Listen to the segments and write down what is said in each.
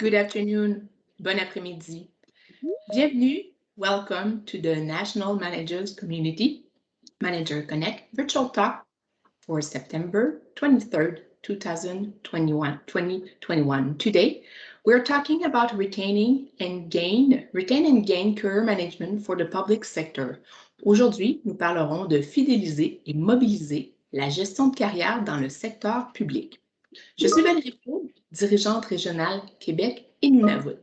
Good afternoon, bon après-midi. Bienvenue, welcome to the National Managers Community Manager Connect Virtual Talk for September 23rd, 2021. Today, we're talking about retain and gain career management for the public sector. Aujourd'hui, nous parlerons de fidéliser et mobiliser la gestion de carrière dans le secteur public. Je suis Valérie Plourde, dirigeante régionale Québec et Nunavut.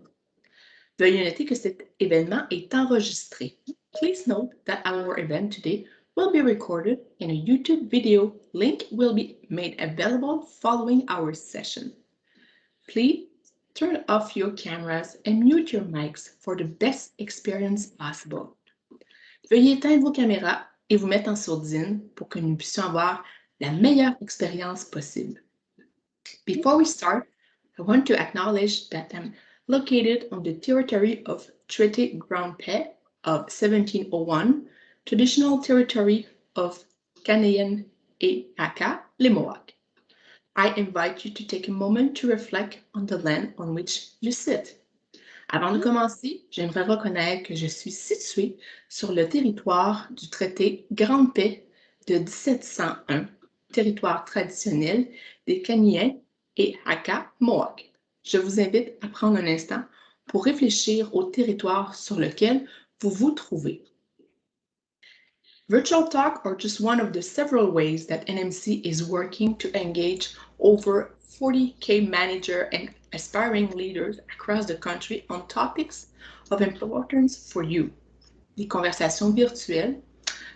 Veuillez noter que cet événement est enregistré. Please note that our event today will be recorded and a YouTube video link will be made available following our session. Please turn off your cameras and mute your mics for the best experience possible. Veuillez éteindre vos caméras et vous mettre en sourdine pour que nous puissions avoir la meilleure expérience possible. Before we start, I want to acknowledge that I'm located on the territory of Treaty Grand Paix of 1701, traditional territory of Canadian et Aka, les Mohawks. I invite you to take a moment to reflect on the land on which you sit. Avant de commencer, j'aimerais reconnaître que je suis située sur le territoire du traité Grande Paix de 1701, territoire traditionnel des Canadiens et Aka Mohawk. Je vous invite à prendre un instant pour réfléchir au territoire sur lequel vous vous trouvez. Virtual talk are just one of the several ways that NMC is working to engage over 40K manager and aspiring leaders across the country on topics of importance for you. Les conversations virtuelles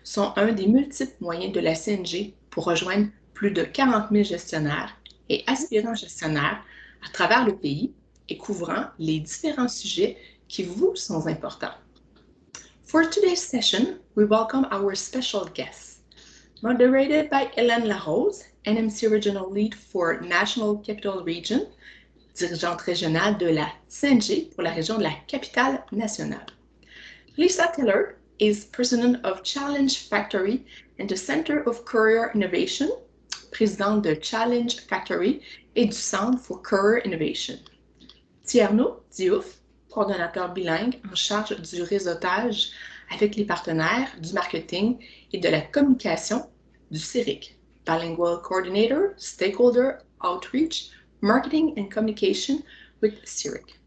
sont un des multiples moyens de la CNG pour rejoindre plus de 40 000 gestionnaires et aspirants gestionnaires à travers le pays et couvrant les différents sujets qui vous sont importants. For today's session, we welcome our special guests. Moderated by Hélène Larose, NMC Regional Lead for National Capital Region, dirigeante régionale de la CNG pour la région de la capitale nationale. Lisa Taylor is President of Challenge Factory and the Center of Career Innovation, présidente de Challenge Factory et du Centre for Career Innovation. Thierno Diouf, coordonnateur bilingue en charge du réseautage avec les partenaires, du marketing et de la communication du CERIC. Bilingual Coordinator, Stakeholder Outreach, Marketing and Communication with CERIC.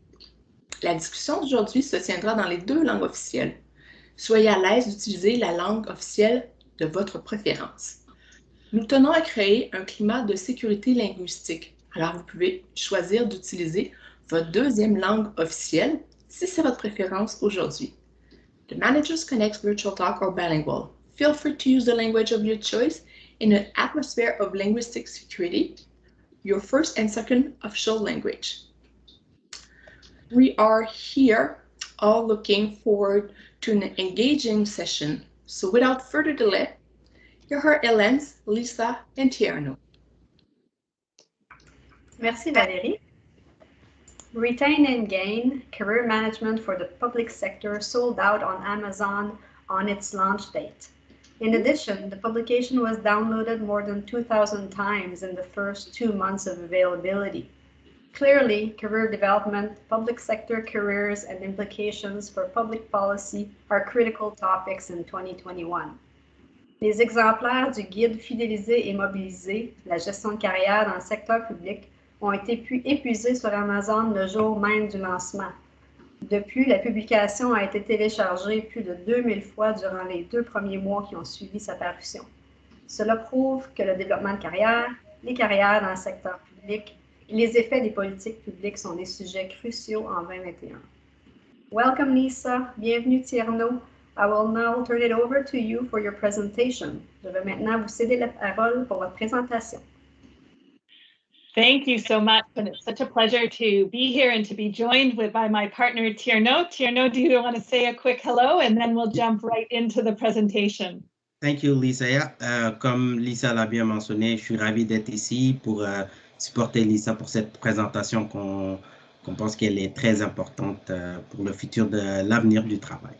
La discussion d'aujourd'hui se tiendra dans les deux langues officielles. Soyez à l'aise d'utiliser la langue officielle de votre préférence. Nous tenons à créer un climat de sécurité linguistique, alors vous pouvez choisir d'utiliser votre deuxième langue officielle si c'est votre préférence aujourd'hui. The Managers Connect Virtual Talk are bilingual. Feel free to use the language of your choice in an atmosphere of linguistic security, your first and second official language. We are here all looking forward to an engaging session, so without further delay, here are Hélène, Lisa, and Thierno. Merci Valérie. Retain and Gain Career Management for the Public Sector sold out on Amazon on its launch date. In addition, the publication was downloaded more than 2,000 times in the first 2 months of availability. Clearly, career development, public sector careers, and implications for public policy are critical topics in 2021. Les exemplaires du guide Fidéliser et mobiliser la gestion de carrière dans le secteur public ont été épuisés sur Amazon le jour même du lancement. Depuis, la publication a été téléchargée plus de 2000 fois durant les 2 premiers mois qui ont suivi sa parution. Cela prouve que le développement de carrière, les carrières dans le secteur public et les effets des politiques publiques sont des sujets cruciaux en 2021. Welcome Lisa, bienvenue Thierno. I will now turn it over to you for your presentation. Je vais maintenant vous céder la parole pour votre présentation. Thank you so much, and it's such a pleasure to be here and to be joined by my partner Thierno. Thierno, do you want to say a quick hello, and then we'll jump right into the presentation. Thank you, Lisa. Comme Lisa l'a bien mentionné, je suis ravi d'être ici pour supporter Lisa pour cette présentation qu'on pense qu'elle est très importante pour le futur de l'avenir du travail.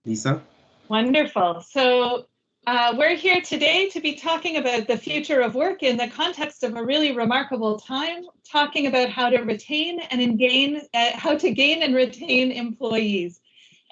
Lisa? Wonderful. So We're here today to be talking about the future of work in the context of a really remarkable time, talking about how to retain and gain and retain employees.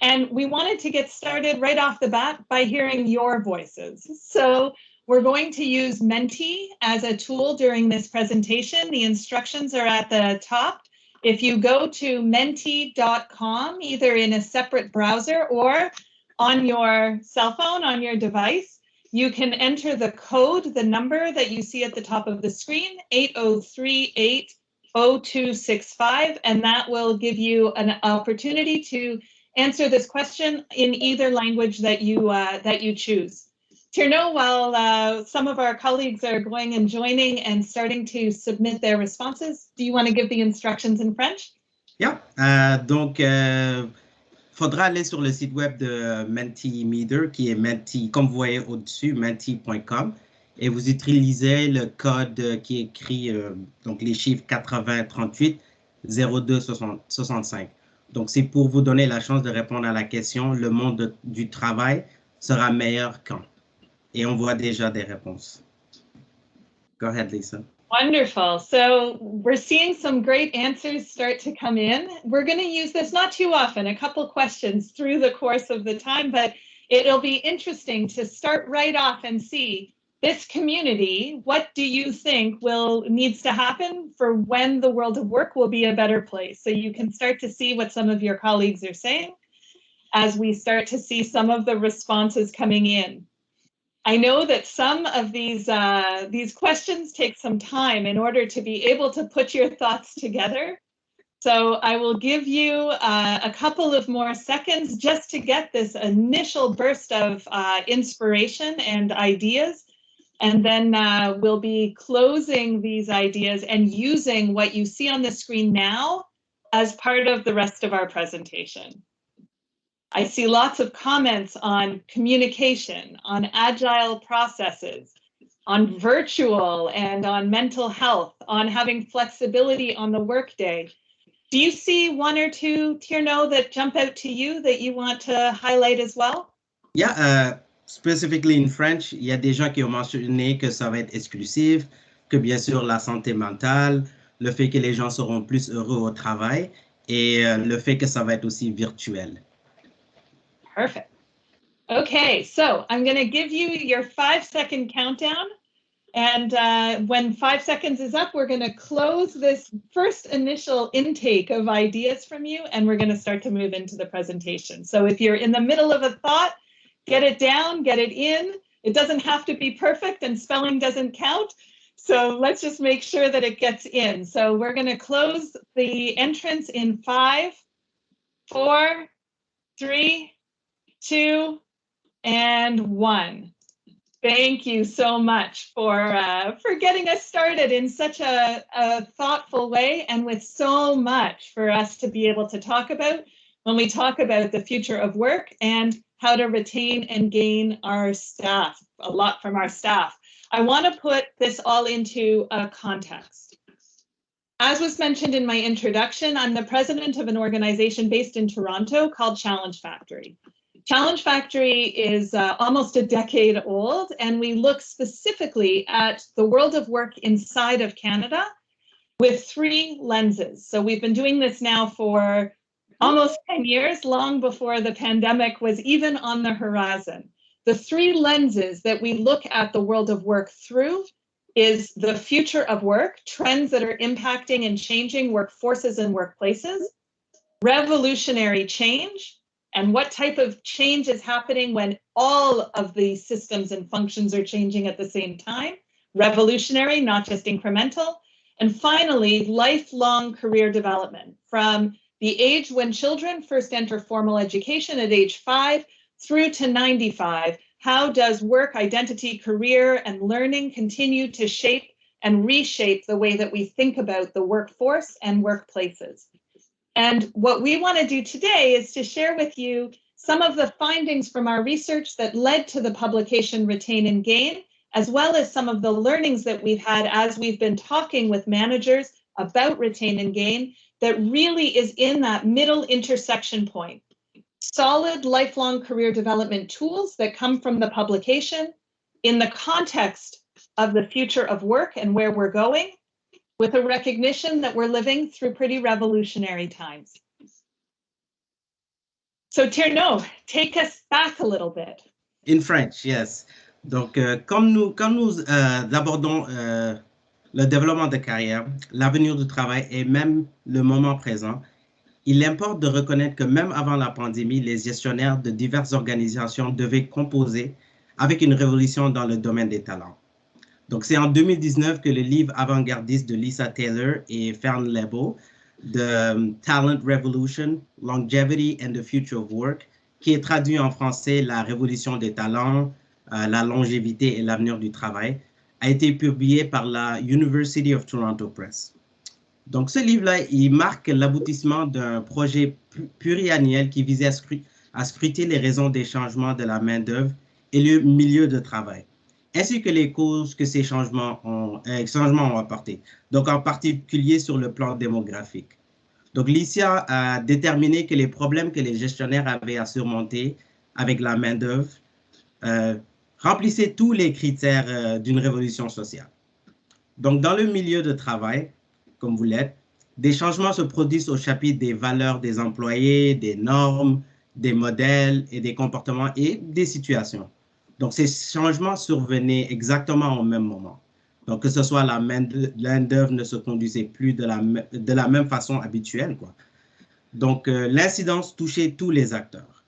And we wanted to get started right off the bat by hearing your voices. So we're going to use Menti as a tool during this presentation. The instructions are at the top. If you go to menti.com, either in a separate browser or on your cell phone, on your device, you can enter the code, the number that you see at the top of the screen, 80380265, and that will give you an opportunity to answer this question in either language that you choose. Thierno, while some of our colleagues are going and joining and starting to submit their responses, do you want to give the instructions in French? Yeah, donc faudra aller sur le site web de Mentimeter qui est Menti, comme vous voyez au-dessus, menti.com, et vous utilisez le code qui est écrit, donc les chiffres 8038 02 65. Donc c'est pour vous donner la chance de répondre à la question, le monde du travail sera meilleur quand? Et on voit déjà des réponses. Go ahead, Lisa. Wonderful. So we're seeing some great answers start to come in. We're going to use this not too often, a couple questions through the course of the time, but it'll be interesting to start right off and see this community. What do you think needs to happen for when the world of work will be a better place? So you can start to see what some of your colleagues are saying as we start to see some of the responses coming in. I know that some of these questions take some time in order to be able to put your thoughts together. So I will give you a couple of more seconds just to get this initial burst of inspiration and ideas. And then we'll be closing these ideas and using what you see on the screen now as part of the rest of our presentation. I see lots of comments on communication, on agile processes, on virtual and on mental health, on having flexibility on the workday. Do you see one or two, Thierno, that jump out to you that you want to highlight as well? Yeah, specifically in French, il y a des gens qui ont mentionné que ça va être exclusif, que bien sûr la santé mentale, le fait que les gens seront plus heureux au travail et le fait que ça va être aussi virtuel. Perfect. Okay, so I'm going to give you your 5-second countdown. And when 5 seconds is up, we're going to close this first initial intake of ideas from you, and we're going to start to move into the presentation. So if you're in the middle of a thought, get it down, get it in. It doesn't have to be perfect, and spelling doesn't count. So let's just make sure that it gets in. So we're going to close the entrance in 5, 4, 3, 2, and 1. Thank you so much for getting us started in such a thoughtful way and with so much for us to be able to talk about when we talk about the future of work and how to retain and gain our staff, a lot from our staff. I want to put this all into a context. As was mentioned in my introduction, I'm the president of an organization based in Toronto called Challenge Factory. Challenge Factory is almost a decade old, and we look specifically at the world of work inside of Canada with 3 lenses. So we've been doing this now for almost 10 years, long before the pandemic was even on the horizon. The 3 lenses that we look at the world of work through is the future of work, trends that are impacting and changing workforces and workplaces, revolutionary change, and what type of change is happening when all of the systems and functions are changing at the same time, revolutionary, not just incremental, and finally, lifelong career development from the age when children first enter formal education at age 5 through to 95. How does work, identity, career, and learning continue to shape and reshape the way that we think about the workforce and workplaces? And what we want to do today is to share with you some of the findings from our research that led to the publication Retain and Gain, as well as some of the learnings that we've had as we've been talking with managers about Retain and Gain that really is in that middle intersection point. solid lifelong career development tools that come from the publication in the context of the future of work and where we're going, with a recognition that we're living through pretty revolutionary times. So Thierno, take us back a little bit. In French, yes. Donc, quand nous abordons le développement de carrière, l'avenir du travail et même le moment présent, il importe de reconnaître que même avant la pandémie, les gestionnaires de diverses organisations devaient composer avec une révolution dans le domaine des talents. Donc, c'est en 2019 que le livre avant-gardiste de Lisa Taylor et Fern Lebo, The Talent Revolution, Longevity and the Future of Work, qui est traduit en français La Révolution des talents, la longévité et l'avenir du travail, a été publié par la University of Toronto Press. Donc, ce livre-là, il marque l'aboutissement d'un projet pluriannuel qui visait à scruter les raisons des changements de la main-d'œuvre et le milieu de travail, ainsi que les causes que ces changements ont apporté, donc en particulier sur le plan démographique. Donc, Lisa a déterminé que les problèmes que les gestionnaires avaient à surmonter avec la main-d'œuvre remplissaient tous les critères d'une révolution sociale. Donc, dans le milieu de travail, comme vous l'êtes, des changements se produisent au chapitre des valeurs des employés, des normes, des modèles et des comportements et des situations. Donc, ces changements survenaient exactement au même moment. Donc, que ce soit la main-d'œuvre ne se conduisait plus de la même façon habituelle, quoi. Donc, l'incidence touchait tous les acteurs,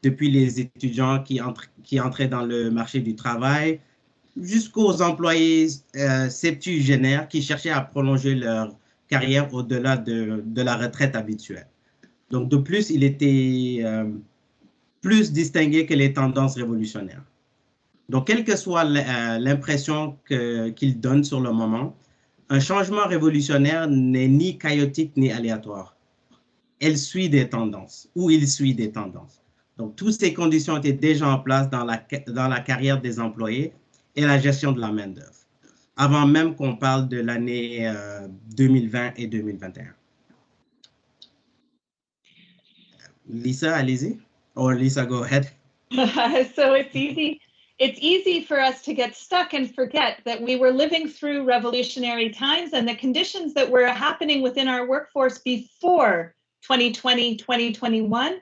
depuis les étudiants qui entraient dans le marché du travail, jusqu'aux employés septuagénaires qui cherchaient à prolonger leur carrière au-delà de la retraite habituelle. Donc, de plus, il était plus distingué que les tendances révolutionnaires. Donc, quelle que soit l'impression qu'il donne sur le moment, un changement révolutionnaire n'est ni chaotique ni aléatoire. Il suit des tendances. Donc, toutes ces conditions étaient déjà en place dans la carrière des employés et la gestion de la main-d'œuvre, avant même qu'on parle de l'année 2020 et 2021. Lisa, allez-y. Or Lisa, go ahead. So it's easy for us to get stuck and forget that we were living through revolutionary times, and the conditions that were happening within our workforce before 2020, 2021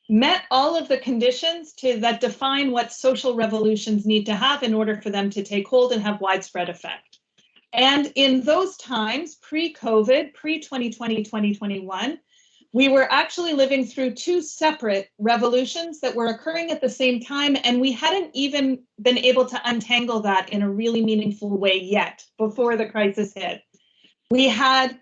met all of the conditions that define what social revolutions need to have in order for them to take hold and have widespread effect. And in those times, pre-COVID, pre-2020, 2021, we were actually living through two separate revolutions that were occurring at the same time, and we hadn't even been able to untangle that in a really meaningful way yet before the crisis hit. We had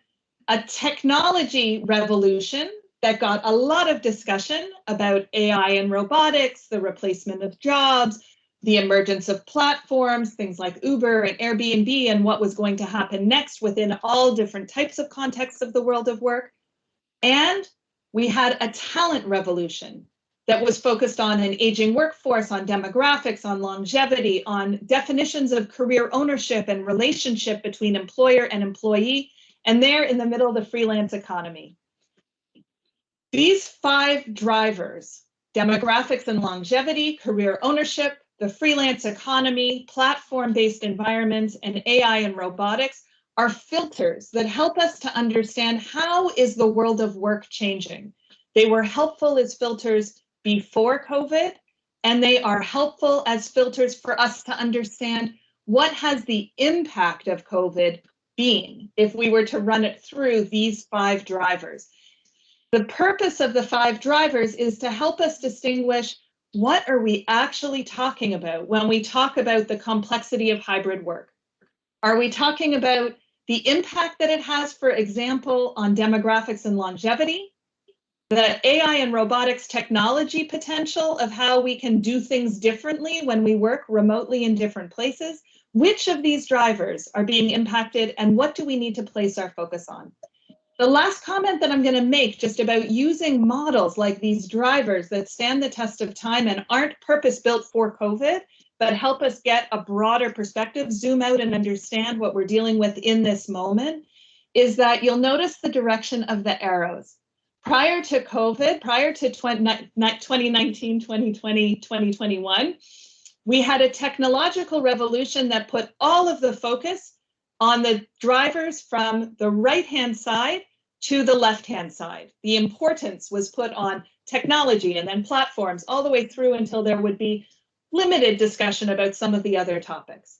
a technology revolution that got a lot of discussion about AI and robotics, the replacement of jobs, the emergence of platforms, things like Uber and Airbnb, and what was going to happen next within all different types of contexts of the world of work. And we had a talent revolution that was focused on an aging workforce, on demographics, on longevity, on definitions of career ownership and relationship between employer and employee, and there in the middle, the freelance economy. These five drivers, demographics and longevity, career ownership, the freelance economy, platform-based environments, and AI and robotics, are filters that help us to understand how is the world of work changing. They were helpful as filters before COVID, and they are helpful as filters for us to understand what has the impact of COVID been if we were to run it through these five drivers. The purpose of the five drivers is to help us distinguish what are we actually talking about when we talk about the complexity of hybrid work. Are we talking about the impact that it has, for example, on demographics and longevity, the AI and robotics technology potential of how we can do things differently when we work remotely in different places? Which of these drivers are being impacted, and what do we need to place our focus on? The last comment that I'm going to make just about using models like these drivers that stand the test of time and aren't purpose-built for COVID, but help us get a broader perspective, zoom out and understand what we're dealing with in this moment, is that you'll notice the direction of the arrows. prior to COVID, prior to 2019, 2020, 2021, we had a technological revolution that put all of the focus on the drivers from the right-hand side to the left-hand side. The importance was put on technology and then platforms all the way through until there would be limited discussion about some of the other topics.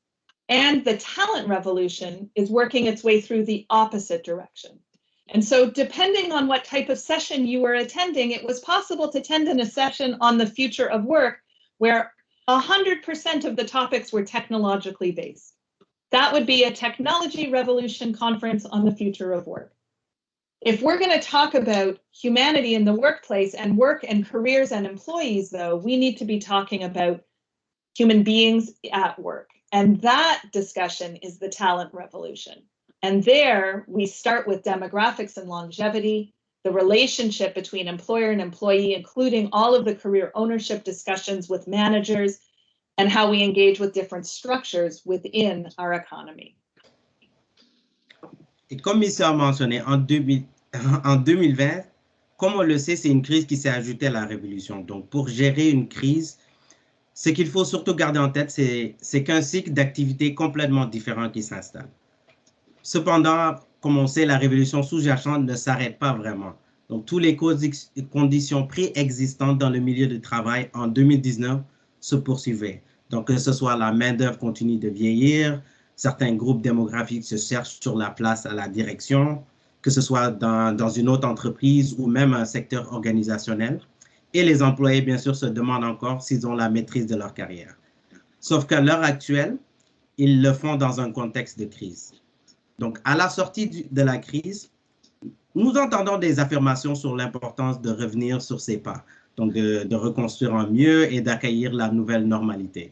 And the talent revolution is working its way through the opposite direction. And so depending on what type of session you were attending, it was possible to attend in a session on the future of work where 100% of the topics were technologically based. That would be a technology revolution conference on the future of work. If we're going to talk about humanity in the workplace and work and careers and employees, though, we need to be talking about human beings at work. And that discussion is the talent revolution. And there we start with demographics and longevity, the relationship between employer and employee, including all of the career ownership discussions with managers, and how we engage with different structures within our economy. Et comme ici a mentionné, en 2020, comme on le sait, c'est une crise qui s'est ajoutée à la révolution. Donc, pour gérer une crise, ce qu'il faut surtout garder en tête, c'est qu'un cycle d'activités complètement différent qui s'installe. Cependant, comme on sait, la révolution sous-jacente ne s'arrête pas vraiment. Donc, toutes les conditions préexistantes dans le milieu du travail en 2019 se poursuivaient. Donc, que ce soit la main-d'œuvre continue de vieillir, certains groupes démographiques se cherchent sur la place à la direction, que ce soit dans une autre entreprise ou même un secteur organisationnel. Et les employés, bien sûr, se demandent encore s'ils ont la maîtrise de leur carrière. Sauf qu'à l'heure actuelle, ils le font dans un contexte de crise. Donc, à la sortie de la crise, nous entendons des affirmations sur l'importance de revenir sur ses pas, donc de reconstruire en mieux et d'accueillir la nouvelle normalité,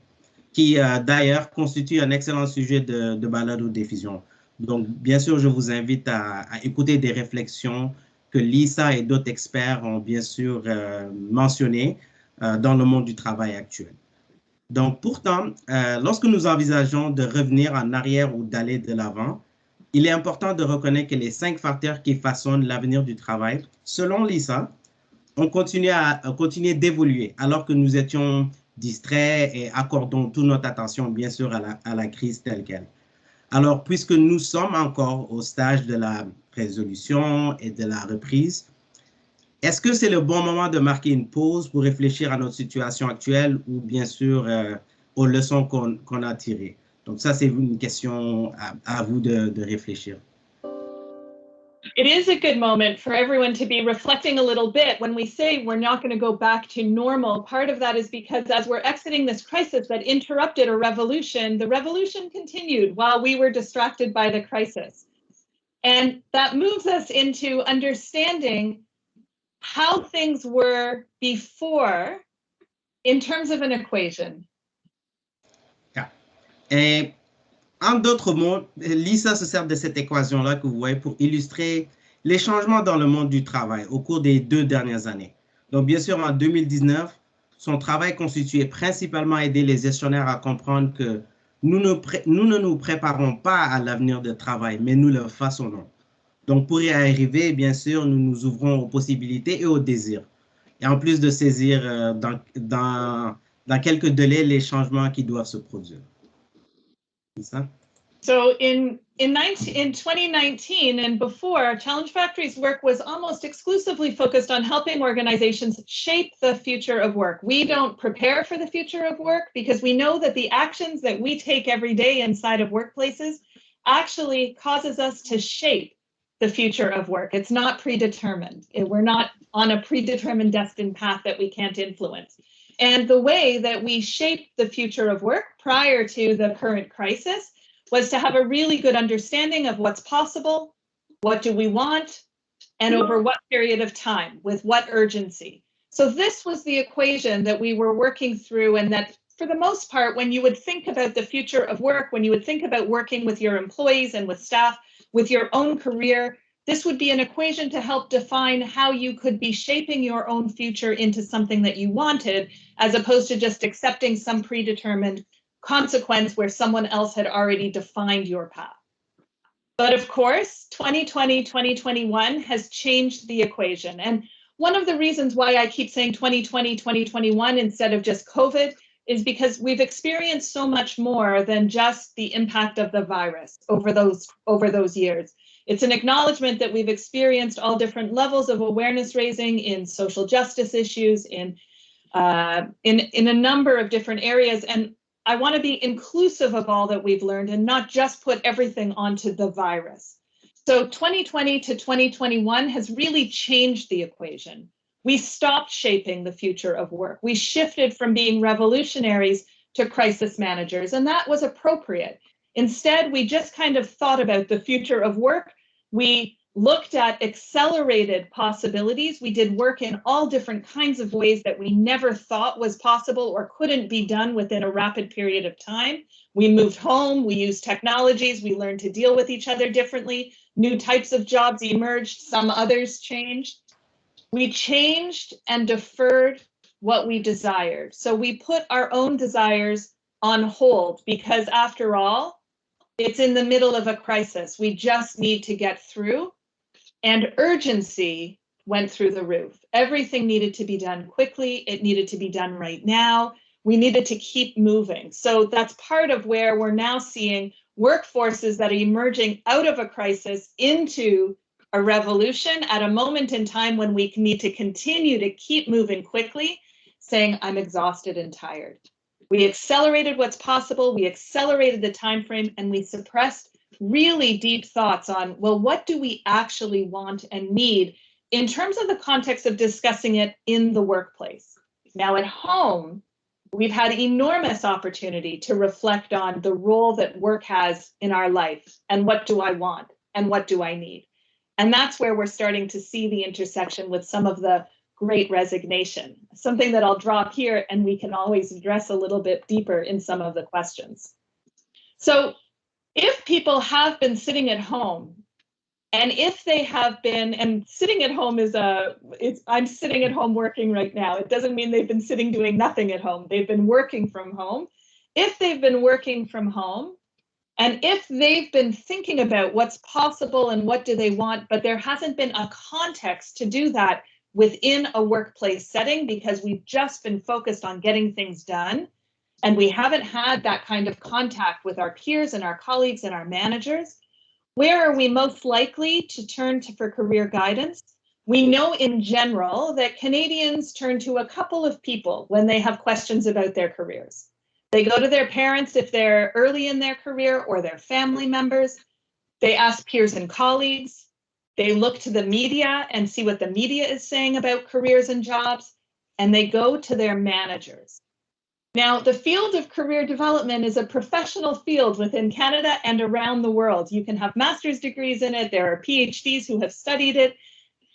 qui d'ailleurs constitue un excellent sujet de balado-diffusion. Donc, bien sûr, je vous invite à écouter des réflexions que Lisa et d'autres experts ont bien sûr mentionnées dans le monde du travail actuel. Donc, pourtant, lorsque nous envisageons de revenir en arrière ou d'aller de l'avant, il est important de reconnaître que les 5 facteurs qui façonnent l'avenir du travail, selon Lisa, ont continué d'évoluer alors que nous étions distraits et accordons toute notre attention, bien sûr, à la crise telle qu'elle. Alors, puisque nous sommes encore au stage de la résolution et de la reprise, est-ce que c'est le bon moment de marquer une pause pour réfléchir à notre situation actuelle ou bien sûr aux leçons qu'on a tirées? Donc ça, c'est une question à vous de réfléchir. It is a good moment for everyone to be reflecting a little bit. When we say we're not going to go back to normal, part of that is because as we're exiting this crisis that interrupted a revolution, the revolution continued while we were distracted by the crisis. And that moves us into understanding how things were before in terms of an equation. Yeah. Et en d'autres mots, Lisa se sert de cette équation-là que vous voyez pour illustrer les changements dans le monde du travail au cours des 2 dernières années. Donc, bien sûr, en 2019, son travail constituait principalement à aider les gestionnaires à comprendre que nous ne nous préparons pas à l'avenir de travail, mais nous le façonnons. Donc, pour y arriver, bien sûr, nous nous ouvrons aux possibilités et aux désirs. Et en plus de saisir dans quelques délais les changements qui doivent se produire. So in 2019 and before, Challenge Factory's work was almost exclusively focused on helping organizations shape the future of work. We don't prepare for the future of work because we know that the actions that we take every day inside of workplaces actually causes us to shape the future of work. It's not predetermined. We're not on a predetermined destined path that we can't influence. And the way that we shaped the future of work prior to the current crisis was to have a really good understanding of what's possible, what do we want, and over what period of time, with what urgency. So this was the equation that we were working through, and that for the most part, when you would think about the future of work, when you would think about working with your employees and with staff, with your own career, this would be an equation to help define how you could be shaping your own future into something that you wanted, as opposed to just accepting some predetermined consequence where someone else had already defined your path. But of course, 2020, 2021 has changed the equation. And one of the reasons why I keep saying 2020, 2021 instead of just COVID is because we've experienced so much more than just the impact of the virus over those years. It's an acknowledgement that we've experienced all different levels of awareness raising in social justice issues, in a number of different areas. And I want to be inclusive of all that we've learned and not just put everything onto the virus. So 2020 to 2021 has really changed the equation. We stopped shaping the future of work. We shifted from being revolutionaries to crisis managers, and that was appropriate. Instead, we just kind of thought about the future of work. We looked at accelerated possibilities. We did work in all different kinds of ways that we never thought was possible or couldn't be done within a rapid period of time. We moved home, we used technologies, we learned to deal with each other differently. New types of jobs emerged, some others changed. We changed and deferred what we desired. So we put our own desires on hold because after all, it's in the middle of a crisis. We just need to get through. And urgency went through the roof. Everything needed to be done quickly. It needed to be done right now. We needed to keep moving. So that's part of where we're now seeing workforces that are emerging out of a crisis into a revolution at a moment in time when we need to continue to keep moving quickly, saying, I'm exhausted and tired. We accelerated what's possible. We accelerated the time frame, and we suppressed really deep thoughts on, well, what do we actually want and need in terms of the context of discussing it in the workplace? Now at home, we've had enormous opportunity to reflect on the role that work has in our life and what do I want and what do I need? And that's where we're starting to see the intersection with some of the great resignation, something that I'll drop here and we can always address a little bit deeper in some of the questions. So if people have been sitting at home, and if they have been, and sitting at home is I'm sitting at home working right now. It doesn't mean they've been sitting doing nothing at home. They've been working from home. If they've been working from home, and if they've been thinking about what's possible and what do they want, but there hasn't been a context to do that within a workplace setting because we've just been focused on getting things done, and we haven't had that kind of contact with our peers and our colleagues and our managers, where are we most likely to turn to for career guidance? We know in general that Canadians turn to a couple of people when they have questions about their careers. They go to their parents if they're early in their career or their family members. They ask peers and colleagues. They look to the media and see what the media is saying about careers and jobs, and they go to their managers. Now, the field of career development is a professional field within Canada and around the world. You can have master's degrees in it. There are PhDs who have studied it.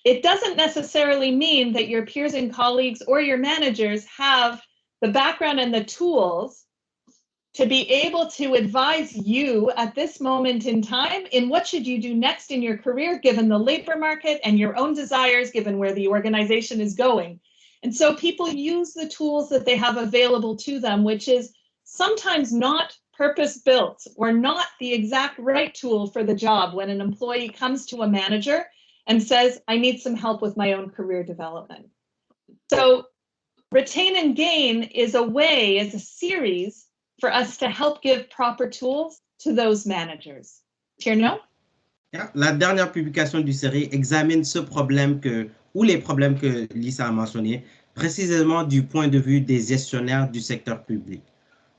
It doesn't necessarily mean that your peers and colleagues or your managers have the background and the tools to be able to advise you at this moment in time in what should you do next in your career, given the labor market and your own desires, given where the organization is going. And so people use the tools that they have available to them, which is sometimes not purpose-built or not the exact right tool for the job when an employee comes to a manager and says, I need some help with my own career development. So Retain and Gain is a way, is a series for us to help give proper tools to those managers. Thierno? Yeah, la dernière publication du CERIC examine ce problème ou les problèmes que Lisa a mentionnés, précisément du point de vue des gestionnaires du secteur public.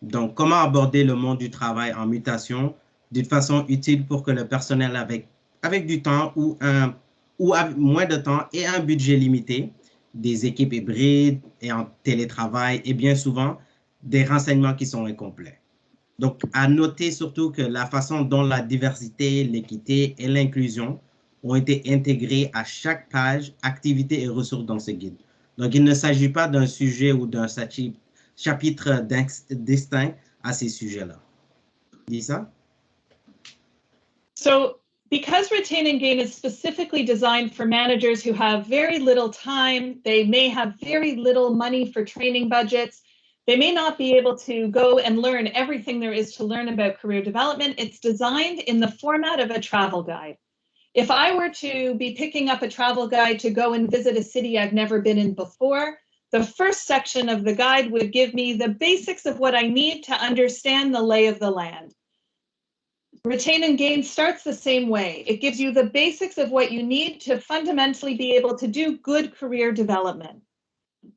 Donc, comment aborder le monde du travail en mutation d'une façon utile pour que le personnel avec du temps ou moins de temps et un budget limité, des équipes hybrides et en télétravail et bien souvent des renseignements qui sont incomplets. Donc, à noter surtout que la façon dont la diversité, l'équité et l'inclusion ont été intégrés à chaque page, activité et ressources dans ce guide. Donc, il ne s'agit pas d'un sujet ou d'un chapitre distinct à ces sujets-là. Lisa? So, because Retain and Gain is specifically designed for managers who have very little time, they may have very little money for training budgets, They may not be able to go and learn everything there is to learn about career development. It's designed in the format of a travel guide. If I were to be picking up a travel guide to go and visit a city I've never been in before, the first section of the guide would give me the basics of what I need to understand the lay of the land. Retain and Gain starts the same way. It gives you the basics of what you need to fundamentally be able to do good career development.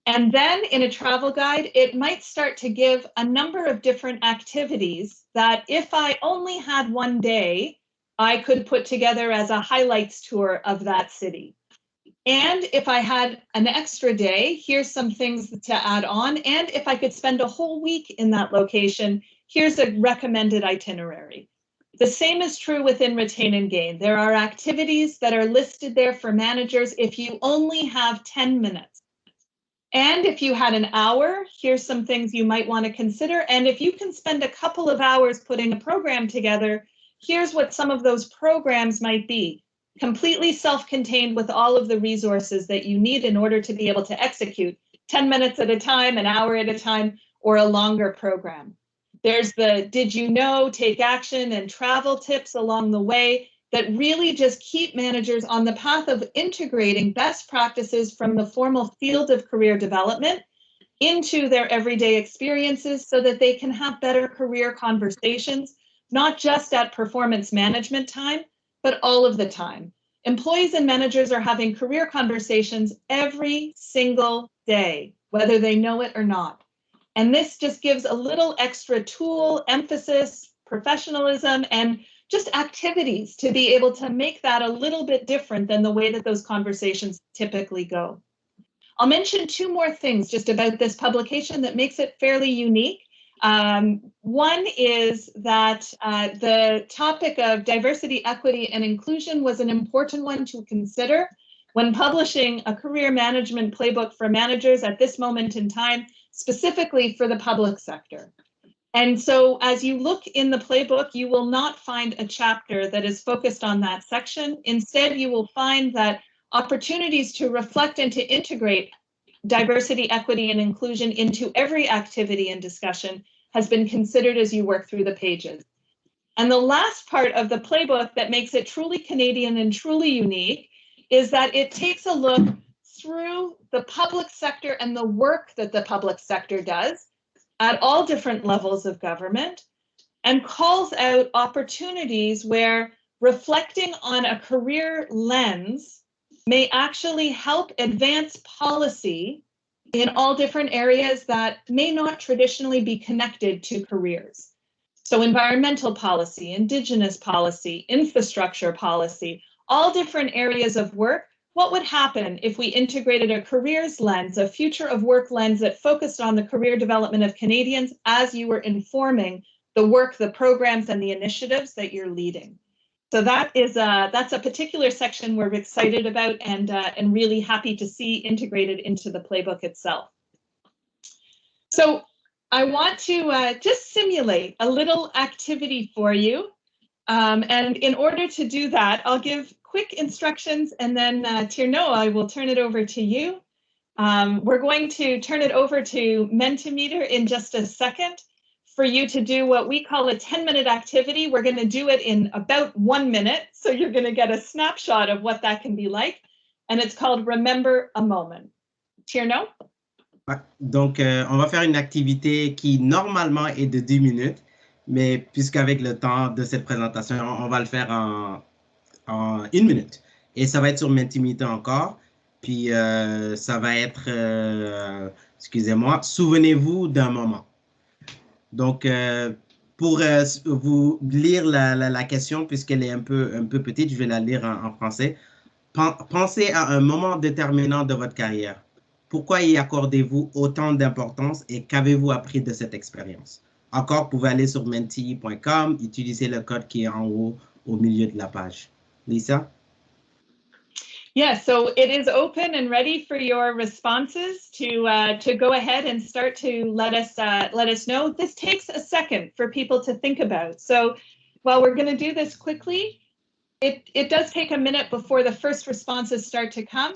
And then in a travel guide, it might start to give a number of different activities that if I only had one day, I could put together as a highlights tour of that city. And if I had an extra day, here's some things to add on. And if I could spend a whole week in that location, here's a recommended itinerary. The same is true within Retain and Gain. There are activities that are listed there for managers if you only have 10 minutes. And if you had an hour, here's some things you might want to consider. And if you can spend a couple of hours putting a program together, here's what some of those programs might be. Completely self-contained with all of the resources that you need in order to be able to execute 10 minutes at a time, an hour at a time, or a longer program. There's the did you know, take action, and travel tips along the way that really just keep managers on the path of integrating best practices from the formal field of career development into their everyday experiences so that they can have better career conversations, not just at performance management time, but all of the time. Employees and managers are having career conversations every single day, whether they know it or not. And this just gives a little extra tool, emphasis, professionalism, and just activities to be able to make that a little bit different than the way that those conversations typically go. I'll mention two more things just about this publication that makes it fairly unique. One is that the topic of diversity, equity, and inclusion was an important one to consider when publishing a career management playbook for managers at this moment in time, specifically for the public sector. And so as you look in the playbook, you will not find a chapter that is focused on that section. Instead, you will find that opportunities to reflect and to integrate diversity, equity, and inclusion into every activity and discussion has been considered as you work through the pages. And the last part of the playbook that makes it truly Canadian and truly unique is that it takes a look through the public sector and the work that the public sector does at all different levels of government and calls out opportunities where reflecting on a career lens may actually help advance policy in all different areas that may not traditionally be connected to careers. So environmental policy, Indigenous policy, infrastructure policy, all different areas of work. What would happen if we integrated a careers lens, a future of work lens that focused on the career development of Canadians as you were informing the work, the programs, and the initiatives that you're leading? So that's a particular section we're excited about and really happy to see integrated into the playbook itself. So I want to just simulate a little activity for you. And in order to do that, I'll give quick instructions and then Thierno, I will turn it over to you. We're going to turn it over to Mentimeter in just a second for you to do what we call a 10-minute activity. We're going to do it in about 1 minute. So you're going to get a snapshot of what that can be like. And it's called Remember a Moment. Thierno? Donc, on va faire une activité qui normalement est de 10 minutes, mais puisqu'avec le temps de cette présentation, on va le faire en 1 minute. Et ça va être sur Mentimeter encore. Puis, ça va être, excusez-moi, souvenez-vous d'un moment. Donc, pour vous lire la question, puisqu'elle est un peu petite, je vais la lire en français. Pensez à un moment déterminant de votre carrière. Pourquoi y accordez-vous autant d'importance et qu'avez-vous appris de cette expérience? Encore, vous pouvez aller sur menti.com, utiliser le code qui est en haut au milieu de la page. Lisa? Yeah, so it is open and ready for your responses to go ahead and start to let us know. This takes a second for people to think about. So while we're going to do this quickly, it does take a minute before the first responses start to come.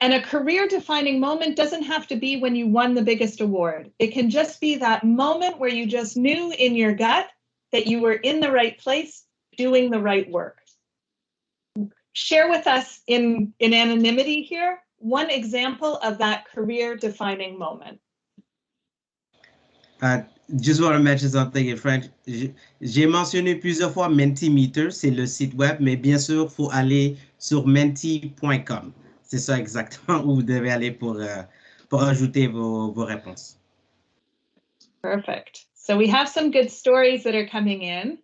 And a career-defining moment doesn't have to be when you won the biggest award. It can just be that moment where you just knew in your gut that you were in the right place, doing the right work. Share with us in anonymity here one example of that career-defining moment. Just want to mention something in French. J'ai mentionné plusieurs fois Mentimeter, c'est le site web, mais bien sûr, il faut aller sur menti.com. C'est ça exactement où vous devez aller pour ajouter vos réponses. Perfect. So we have some good stories that are coming in.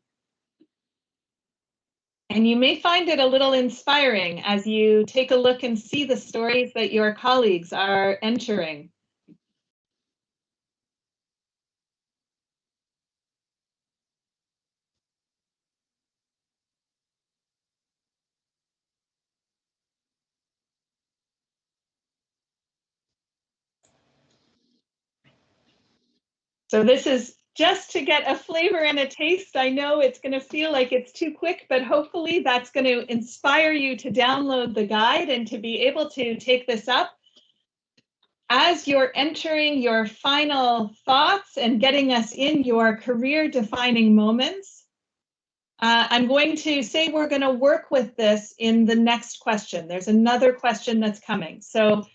And you may find it a little inspiring as you take a look and see the stories that your colleagues are entering. So this is just to get a flavor and a taste. I know it's going to feel like it's too quick, but hopefully that's going to inspire you to download the guide and to be able to take this up. As you're entering your final thoughts and getting us in your career-defining moments, I'm going to say we're going to work with this in the next question. There's another question that's coming. So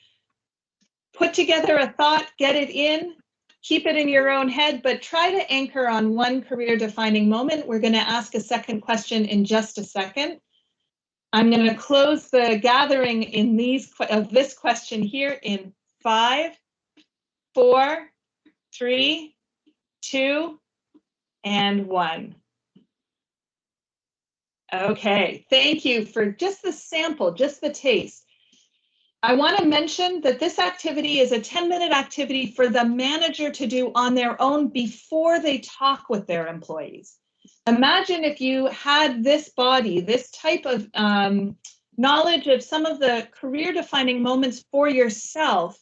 put together a thought, get it in. Keep it in your own head, but try to anchor on one career-defining moment. We're going to ask a second question in just a second. I'm going to close the gathering in this question here in 5, 4, 3, 2, and 1. Okay, thank you for just the sample, just the taste. I want to mention that this activity is a 10-minute activity for the manager to do on their own before they talk with their employees. Imagine if you had this body, this type of knowledge of some of the career-defining moments for yourself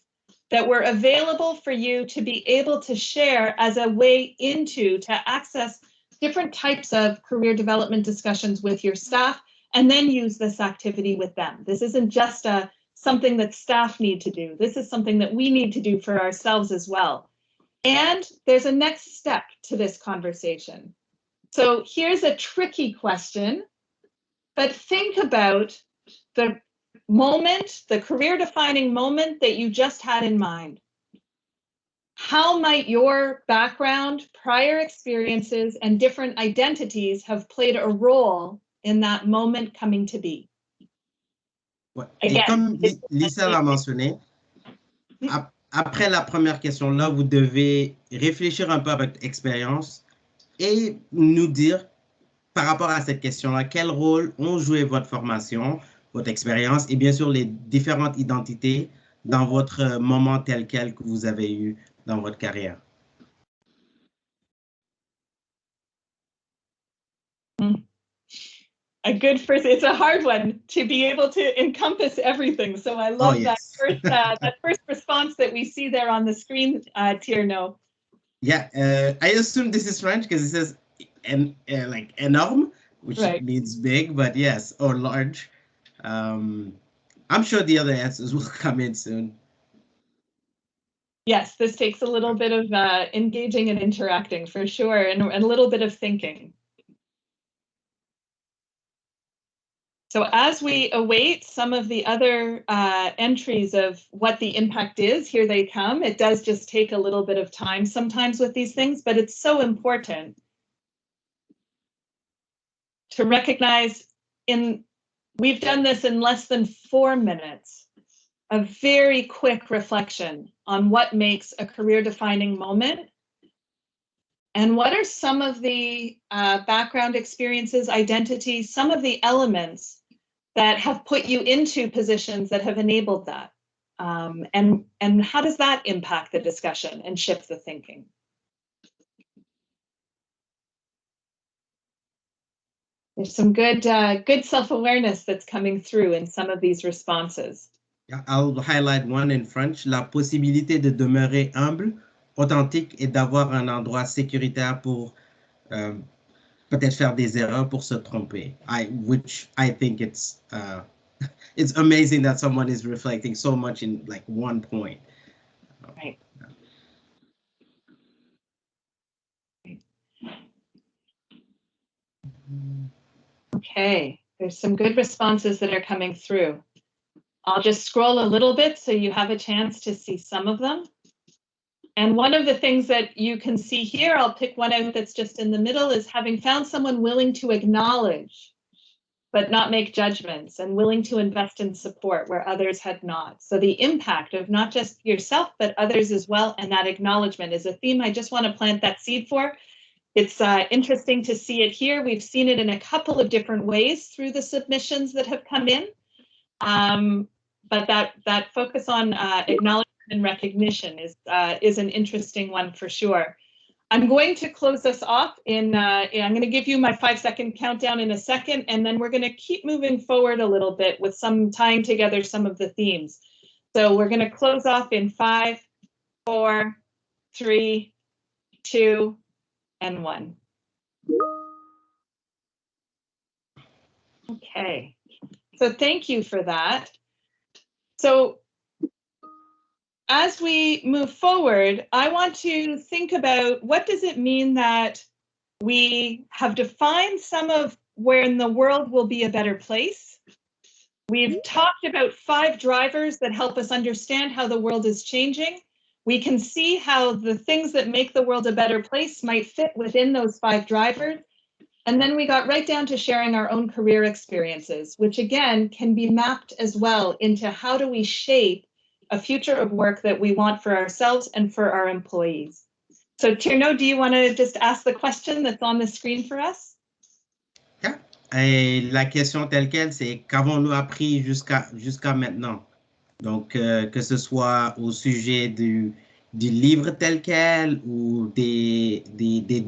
that were available for you to be able to share as a way to access different types of career development discussions with your staff, and then use this activity with them. This isn't just something that staff need to do. This is something that we need to do for ourselves as well. And there's a next step to this conversation. So here's a tricky question, but think about the moment, the career-defining moment that you just had in mind. How might your background, prior experiences, and different identities have played a role in that moment coming to be? Ouais. Et comme Lisa l'a mentionné, après la première question, là, vous devez réfléchir un peu à votre expérience et nous dire, par rapport à cette question-là, quel rôle ont joué votre formation, votre expérience et bien sûr les différentes identités dans votre moment tel quel que vous avez eu dans votre carrière. A good first, it's a hard one to be able to encompass everything. So I love that first response that we see there on the screen, Thierno. Yeah, I assume this is French because it says like énorme, which means big, but yes, or large. I'm sure the other answers will come in soon. Yes, this takes a little bit of engaging and interacting for sure, and a little bit of thinking. So as we await some of the other entries of what the impact is, here they come. It does just take a little bit of time sometimes with these things, but it's so important to recognize we've done this in less than 4 minutes, a very quick reflection on what makes a career-defining moment. And what are some of the background experiences, identities, some of the elements that have put you into positions that have enabled that? And how does that impact the discussion and shift the thinking? There's some good self-awareness that's coming through in some of these responses. I'll highlight one in French, la possibilité de demeurer humble, authentique et d'avoir un endroit sécuritaire pour peut-être faire des erreurs pour se tromper, which I think it's it's amazing that someone is reflecting so much in like one point. Right. Okay, there's some good responses that are coming through. I'll just scroll a little bit so you have a chance to see some of them. And one of the things that you can see here, I'll pick one out that's just in the middle, is having found someone willing to acknowledge, but not make judgments, and willing to invest in support where others had not. So the impact of not just yourself, but others as well, and that acknowledgement is a theme I just want to plant that seed for. It's interesting to see it here. We've seen it in a couple of different ways through the submissions that have come in. But that focus on acknowledgement and recognition is an interesting one for sure. I'm going to close us off in, I'm going to give you my 5-second countdown in a second, and then we're going to keep moving forward a little bit with some tying together some of the themes. So we're going to close off in 5, 4, 3, 2, and 1. Okay, so thank you for that. So as we move forward, I want to think about what does it mean that we have defined some of where in the world will be a better place. We've talked about 5 drivers that help us understand how the world is changing. We can see how the things that make the world a better place might fit within those 5 drivers. And then we got right down to sharing our own career experiences, which again can be mapped as well into how do we shape a future of work that we want for ourselves and for our employees. So Thierno, do you want to just ask the question that's on the screen for us? Yeah. Et la question telle quelle, c'est qu'avons-nous appris jusqu'à maintenant? Donc, que ce soit au sujet du livre tel quel ou des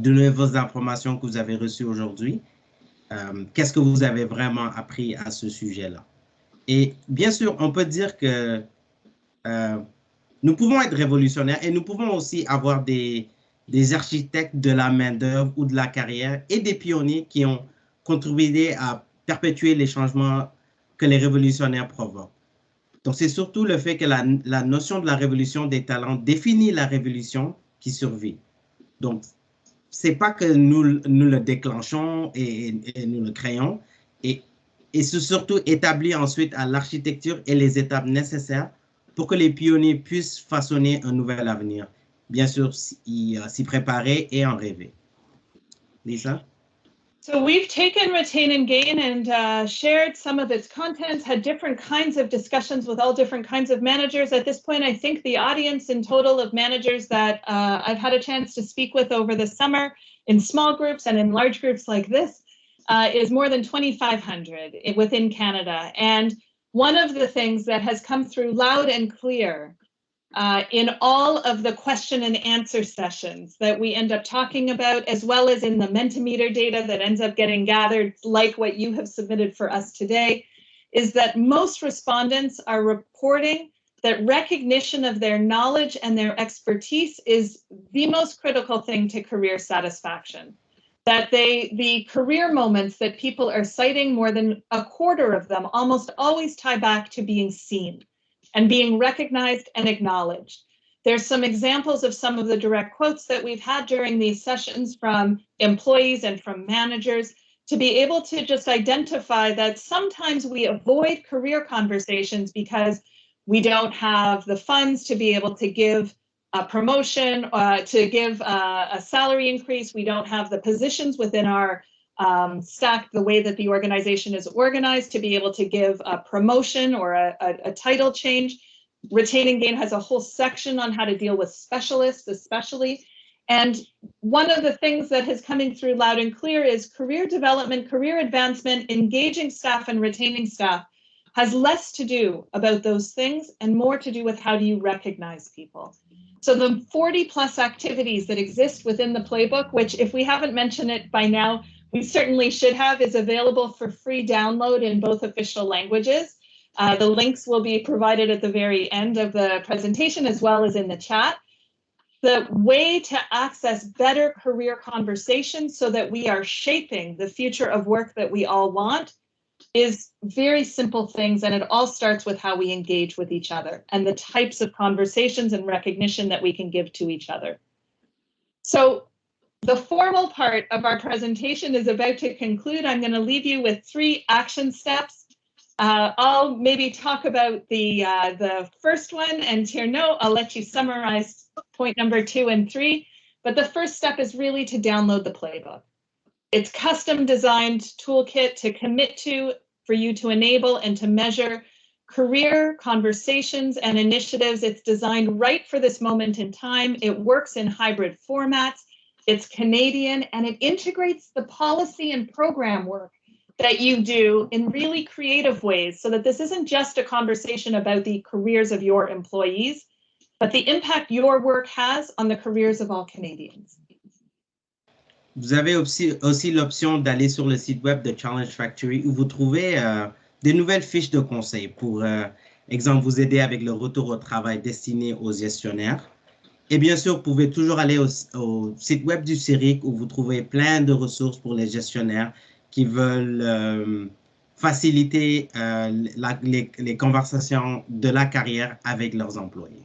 nouvelles informations que vous avez reçues aujourd'hui, qu'est-ce que vous avez vraiment appris à ce sujet-là? Et bien sûr, on peut dire que nous pouvons être révolutionnaires et nous pouvons aussi avoir des architectes de la main-d'œuvre ou de la carrière et des pionniers qui ont contribué à perpétuer les changements que les révolutionnaires provoquent. Donc, c'est surtout le fait que la notion de la révolution des talents définit la révolution qui survit. Donc, c'est pas que nous le déclenchons et nous le créons, et c'est surtout établi ensuite à l'architecture et les étapes nécessaires pour que les pionniers puissent façonner un nouvel avenir. Bien sûr, s'y préparer et en rêver. Lisa? So we've taken Retain and Gain and shared some of its contents, had different kinds of discussions with all different kinds of managers. At this point, I think the audience in total of managers that I've had a chance to speak with over the summer in small groups and in large groups like this is more than 2,500 within Canada. And one of the things that has come through loud and clear in all of the question and answer sessions that we end up talking about, as well as in the Mentimeter data that ends up getting gathered, like what you have submitted for us today, is that most respondents are reporting that recognition of their knowledge and their expertise is the most critical thing to career satisfaction. That the career moments that people are citing, more than a quarter of them almost always tie back to being seen and being recognized and acknowledged. There's some examples of some of the direct quotes that we've had during these sessions from employees and from managers to be able to just identify that sometimes we avoid career conversations because we don't have the funds to be able to give a promotion, to give a salary increase. We don't have the positions within our stack, the way that the organization is organized, to be able to give a promotion or a title change. Retain and Gain has a whole section on how to deal with specialists, especially. And one of the things that is coming through loud and clear is career development, career advancement, engaging staff and retaining staff has less to do about those things and more to do with how do you recognize people. So the 40+ activities that exist within the playbook, which if we haven't mentioned it by now, we certainly should have, is available for free download in both official languages. The links will be provided at the very end of the presentation as well as in the chat. The way to access better career conversations so that we are shaping the future of work that we all want is very simple things, and it all starts with how we engage with each other and the types of conversations and recognition that we can give to each other. So the formal part of our presentation is about to conclude. I'm going to leave you with 3 action steps. I'll maybe talk about the first one, and Thierno, I'll let you summarize point number 2 and 3. But the first step is really to download the playbook. It's custom designed toolkit to commit to, for you to enable and to measure career, conversations, and initiatives. It's designed right for this moment in time. It works in hybrid formats. It's Canadian, and it integrates the policy and program work that you do in really creative ways, so that this isn't just a conversation about the careers of your employees, but the impact your work has on the careers of all Canadians. Vous avez aussi l'option d'aller sur le site web de Challenge Factory où vous trouvez des nouvelles fiches de conseils pour, exemple, vous aider avec le retour au travail destiné aux gestionnaires. Et bien sûr, vous pouvez toujours aller au site web du CERIC où vous trouvez plein de ressources pour les gestionnaires qui veulent faciliter les conversations de la carrière avec leurs employés.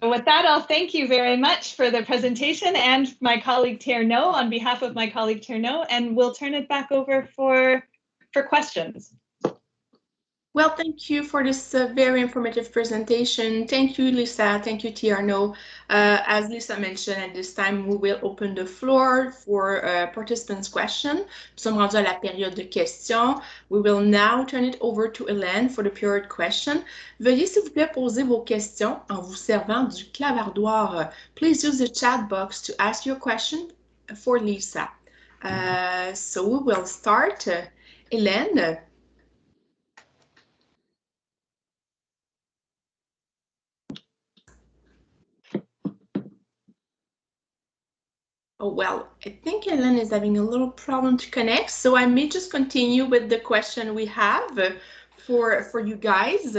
With that, I'll thank you very much for the presentation and my colleague Thierno on behalf of my colleague Thierno, and we'll turn it back over for questions. Well, thank you for this very informative presentation. Thank you, Lisa. Thank you, Thierno. As Lisa mentioned, at this time, we will open the floor for participants' questions. Nous sommes rendus à la période de questions. We will now turn it over to Hélène for the period question. Veuillez, s'il vous plaît, poser vos questions en vous servant du clavardoir. Please use the chat box to ask your question for Lisa. So we will start. Hélène. Oh, well, I think Hélène is having a little problem to connect, so I may just continue with the question we have for you guys.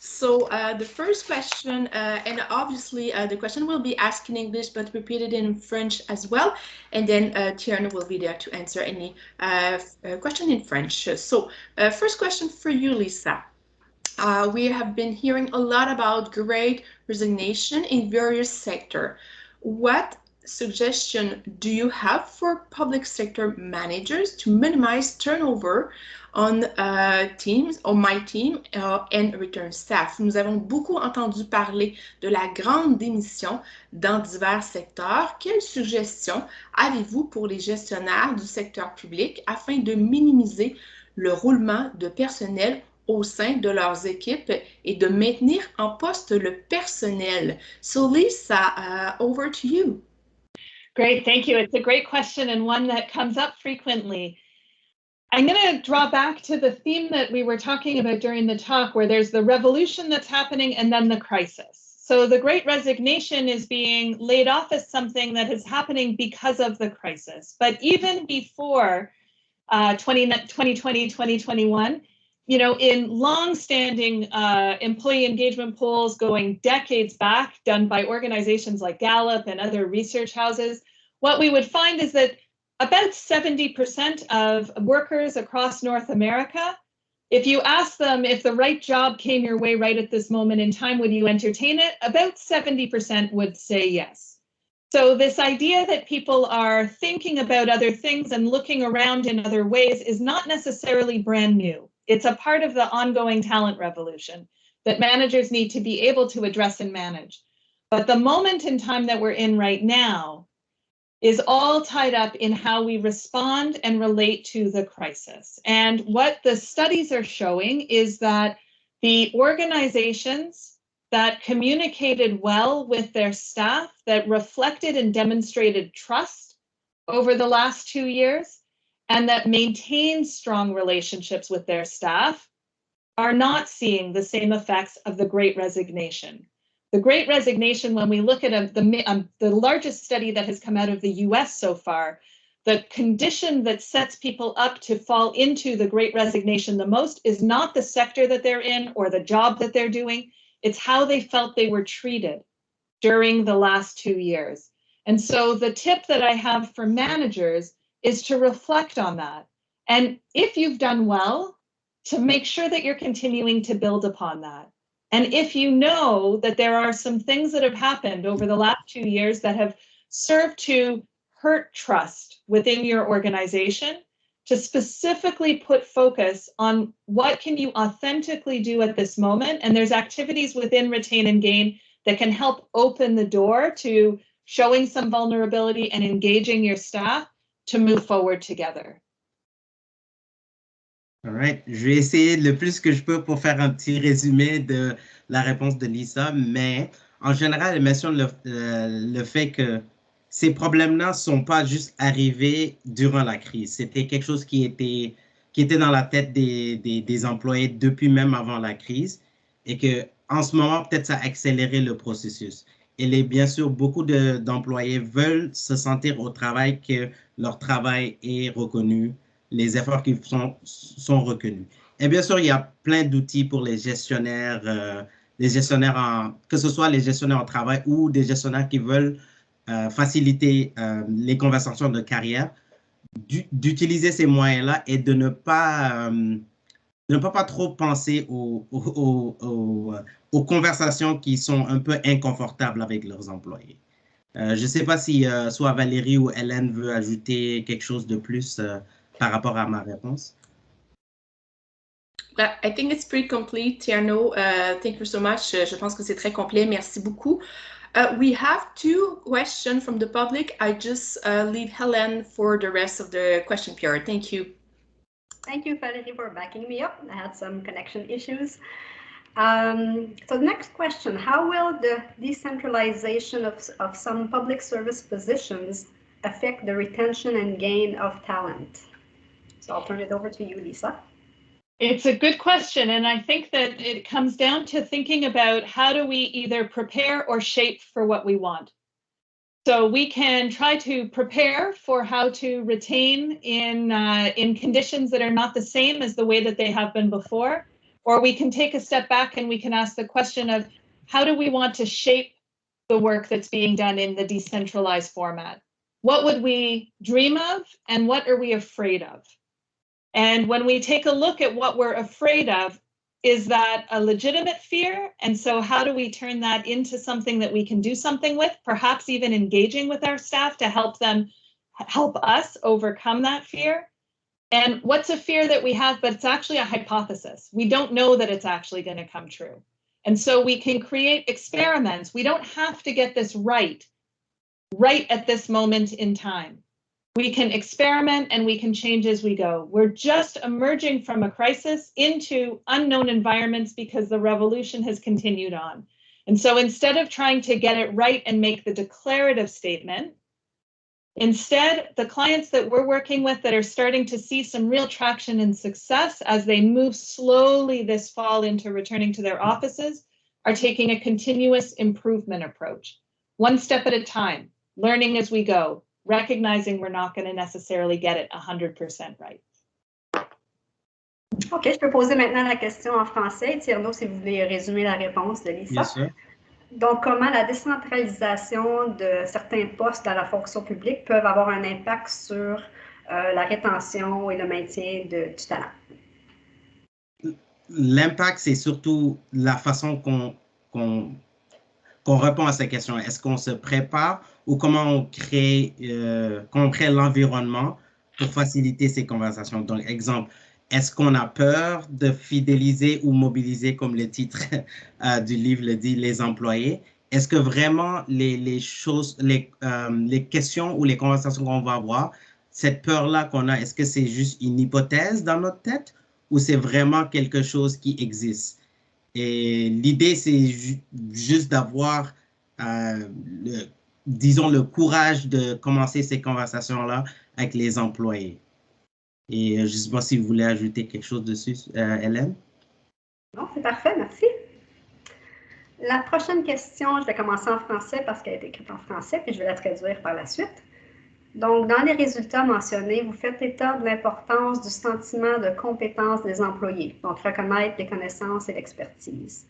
So the first question, and obviously the question will be asked in English, but repeated in French as well. And then Thierno will be there to answer any question in French. So first question for you, Lisa. We have been hearing a lot about great resignation in various sectors. What suggestion do you have for public sector managers to minimize turnover on teams, on my team and return staff? Nous avons beaucoup entendu parler de la grande démission dans divers secteurs. Quelles suggestions avez-vous pour les gestionnaires du secteur public afin de minimiser le roulement de personnel au sein de leurs équipes et de maintenir en poste le personnel? So Lisa, over to you. Great, thank you. It's a great question and one that comes up frequently. I'm going to draw back to the theme that we were talking about during the talk, where there's the revolution that's happening and then the crisis. So the Great Resignation is being laid off as something that is happening because of the crisis. But even before 2020, 2021, you know, in long-standing employee engagement polls going decades back, done by organizations like Gallup and other research houses, what we would find is that about 70% of workers across North America, if you ask them if the right job came your way right at this moment in time, would you entertain it? About 70% would say yes. So this idea that people are thinking about other things and looking around in other ways is not necessarily brand new. It's a part of the ongoing talent revolution that managers need to be able to address and manage. But the moment in time that we're in right now is all tied up in how we respond and relate to the crisis. And what the studies are showing is that the organizations that communicated well with their staff, that reflected and demonstrated trust over the last 2 years, and that maintain strong relationships with their staff, are not seeing the same effects of the Great Resignation. The Great Resignation, when we look at the largest study that has come out of the US so far, the condition that sets people up to fall into the Great Resignation the most is not the sector that they're in or the job that they're doing, it's how they felt they were treated during the last 2 years. And so the tip that I have for managers is to reflect on that And if you've done well, to make sure that you're continuing to build upon that. And if you know that there are some things that have happened over the last 2 years that have served to hurt trust within your organization, to specifically put focus on what can you authentically do at this moment. And there's activities within Retain and Gain that can help open the door to showing some vulnerability and engaging your staff to move forward together. All right. Je vais essayer le plus que je peux pour faire un petit résumé de la réponse de Lisa, mais en général, elle mentionne le fait que ces problèmes-là ne sont pas juste arrivés durant la crise. C'était quelque chose qui était dans la tête des employés depuis même avant la crise et qu'en ce moment, peut-être ça a accéléré le processus. Et bien sûr, beaucoup d'employés veulent se sentir au travail que leur travail est reconnu, les efforts qui sont reconnus. Et bien sûr, il y a plein d'outils pour les gestionnaires, que ce soit les gestionnaires en travail ou des gestionnaires qui veulent faciliter les conversations de carrière, d'utiliser ces moyens-là et de ne pas trop penser aux conversations qui sont un peu inconfortables avec leurs employés. Je ne sais pas si soit Valérie ou Hélène veut ajouter quelque chose de plus par rapport à ma réponse. I think it's pretty complete, Thierno. Thank you so much. Je pense que c'est très complet. Merci beaucoup. We have 2 questions from the public. I just leave Hélène for the rest of the question period. Thank you. Thank you, Valérie, for backing me up. I had some connection issues. So the next question, how will the decentralization of some public service positions affect the retention and gain of talent? So I'll turn it over to you, Lisa. It's a good question, and I think that it comes down to thinking about how do we either prepare or shape for what we want. So we can try to prepare for how to retain in conditions that are not the same as the way that they have been before, or we can take a step back and we can ask the question of how do we want to shape the work that's being done in the decentralized format? What would we dream of, and what are we afraid of? And when we take a look at what we're afraid of, is that a legitimate fear? And so how do we turn that into something that we can do something with, perhaps even engaging with our staff to help us overcome that fear? And what's a fear that we have, but it's actually a hypothesis. We don't know that it's actually going to come true. And so we can create experiments. We don't have to get this right at this moment in time. We can experiment and we can change as we go. We're just emerging from a crisis into unknown environments because the revolution has continued on. And so instead of trying to get it right and make the declarative statement, instead, the clients that we're working with that are starting to see some real traction and success as they move slowly this fall into returning to their offices are taking a continuous improvement approach. One step at a time, learning as we go, recognizing we're not going to necessarily get it 100% right. OK, je peux poser maintenant la question en français. Thierno, si vous voulez résumer la réponse de Lisa. Bien sûr. Donc, comment la décentralisation de certains postes dans la fonction publique peuvent avoir un impact sur la rétention et le maintien du talent? L'impact, c'est surtout la façon qu'on répond à ces questions. Est-ce qu'on se prépare ou comment on crée l'environnement pour faciliter ces conversations? Donc, exemple, est-ce qu'on a peur de fidéliser ou mobiliser, comme le titre du livre le dit, les employés? Est-ce que vraiment les questions ou les conversations qu'on va avoir, cette peur-là qu'on a, est-ce que c'est juste une hypothèse dans notre tête ou c'est vraiment quelque chose qui existe? Et l'idée, c'est juste d'avoir, disons, le courage de commencer ces conversations-là avec les employés. Et je ne sais pas si vous voulez ajouter quelque chose dessus, Hélène? Non, c'est parfait, merci. La prochaine question, je vais commencer en français parce qu'elle est écrite en français, puis je vais la traduire par la suite. Donc, dans les résultats mentionnés, vous faites état de l'importance du sentiment de compétence des employés, donc reconnaître les connaissances et l'expertise.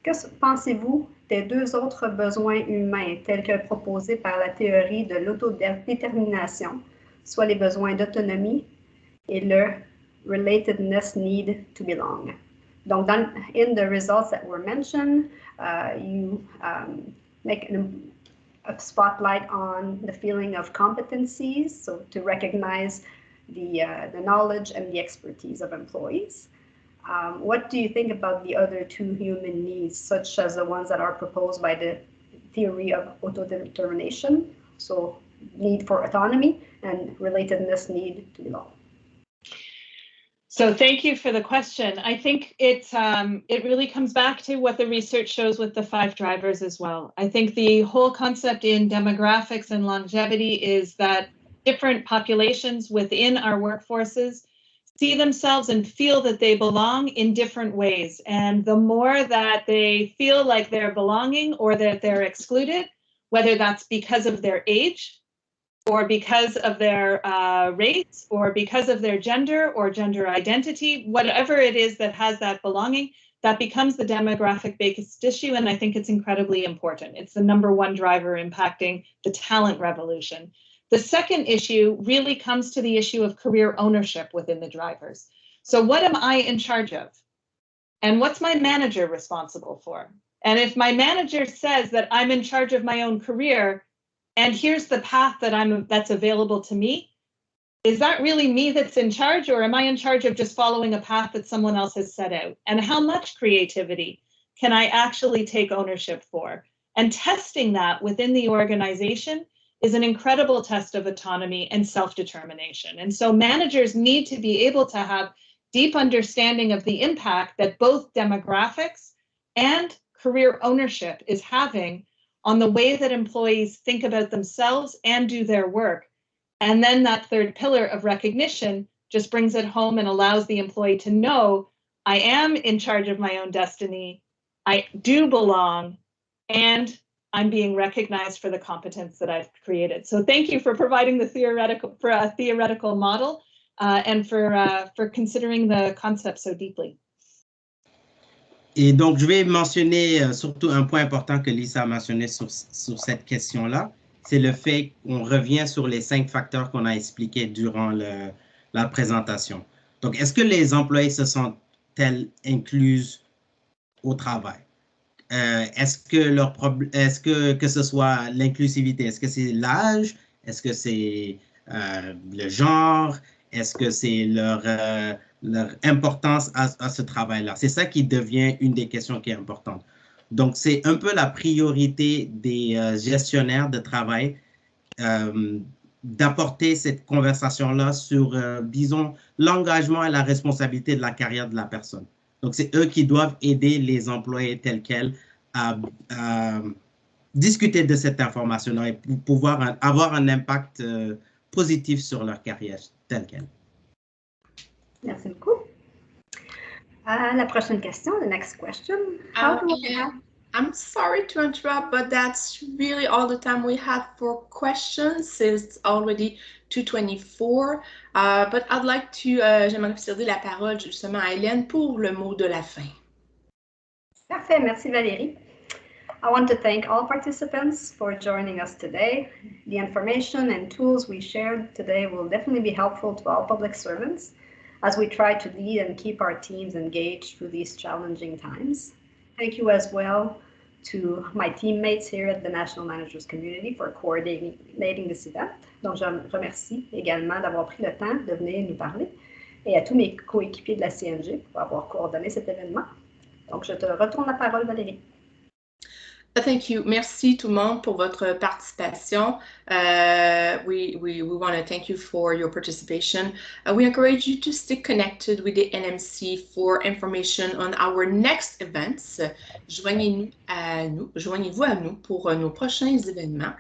Que pensez-vous des 2 autres besoins humains tels que proposés par la théorie de l'autodétermination, soit les besoins d'autonomie et le relatedness need to belong. Donc, in the results that were mentioned, you make a spotlight on the feeling of competencies, so to recognize the knowledge and the expertise of employees. What do you think about the other two human needs, such as the ones that are proposed by the theory of autodetermination, so need for autonomy, and relatedness need to belong? So thank you for the question. I think it really comes back to what the research shows with the 5 drivers as well. I think the whole concept in demographics and longevity is that different populations within our workforces see themselves and feel that they belong in different ways. And the more that they feel like they're belonging or that they're excluded, whether that's because of their age, or because of their race, or because of their gender or gender identity, whatever it is that has that belonging, that becomes the demographic-based issue, and I think it's incredibly important. It's the #1 driver impacting the talent revolution. The second issue really comes to the issue of career ownership within the drivers. So what am I in charge of? And what's my manager responsible for? And if my manager says that I'm in charge of my own career, and here's the path that's available to me, is that really me that's in charge, or am I in charge of just following a path that someone else has set out? And how much creativity can I actually take ownership for? And testing that within the organization is an incredible test of autonomy and self-determination. And so managers need to be able to have deep understanding of the impact that both demographics and career ownership is having on the way that employees think about themselves and do their work. And then that third pillar of recognition just brings it home and allows the employee to know, I am in charge of my own destiny, I do belong, and I'm being recognized for the competence that I've created. So thank you for providing the theoretical model and for considering the concept so deeply. Et donc, je vais mentionner surtout un point important que Lisa a mentionné sur cette question-là, c'est le fait qu'on revient sur les 5 facteurs qu'on a expliqués durant la présentation. Donc, est-ce que les employés se sentent-ils inclus au travail? Est-ce que ce soit l'inclusivité, est-ce que c'est l'âge, est-ce que c'est le genre, est-ce que c'est leur importance à ce travail-là? C'est ça qui devient une des questions qui est importante. Donc, c'est un peu la priorité des gestionnaires de travail d'apporter cette conversation-là sur, disons, l'engagement et la responsabilité de la carrière de la personne. Donc, c'est eux qui doivent aider les employés tels quels à discuter de cette information-là et pour pouvoir avoir un impact positif sur leur carrière telle quelle. Merci beaucoup. La prochaine question, the next question. I'm sorry to interrupt, but that's really all the time we have for questions. It's already 2:24. But I'd like to, j'aimerais céder la parole justement à Hélène pour le mot de la fin. Parfait, merci Valérie. I want to thank all participants for joining us today. The information and tools we shared today will definitely be helpful to all public servants as we try to lead and keep our teams engaged through these challenging times. Thank you as well to my teammates here at the National Managers Community for coordinating this event. Donc, je remercie également d'avoir pris le temps de venir nous parler et à tous mes coéquipiers de la CNG pour avoir coordonné cet événement. Donc, je te retourne la parole, Valérie. Thank you. Merci tout le monde pour votre participation. We want to thank you for your participation. We encourage you to stay connected with the NMC for information on our next events. Joignez-vous à nous pour nos prochains événements.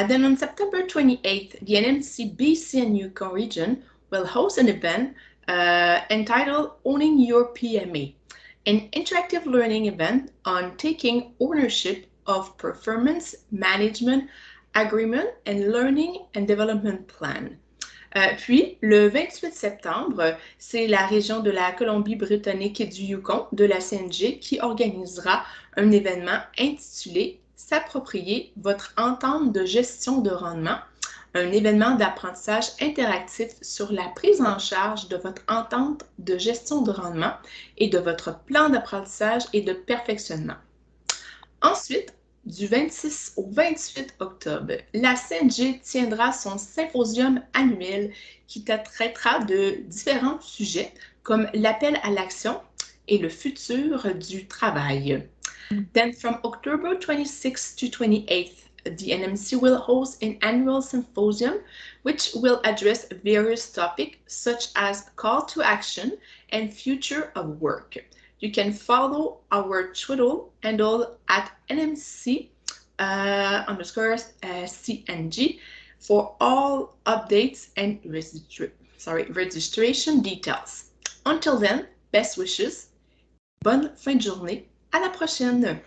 Then on September 28th, the NMC BC and Yukon region will host an event entitled Owning Your PMA, an interactive learning event on taking ownership of performance management agreement and learning and development plan. Puis, le 28 septembre, c'est la région de la Colombie-Britannique et du Yukon de la CNG qui organisera un événement intitulé « S'approprier votre entente de gestion de rendement », un événement d'apprentissage interactif sur la prise en charge de votre entente de gestion de rendement et de votre plan d'apprentissage et de perfectionnement. Ensuite, du 26 au 28 octobre, la CNG tiendra son symposium annuel qui traitera de différents sujets comme l'appel à l'action et le futur du travail. Then from October 26th to 28th, the NMC will host an annual symposium which will address various topics such as call to action and future of work. You can follow our Twitter handle at NMC _CNG for all updates and registration details. Until then, best wishes. Bonne fin de journée. À la prochaine.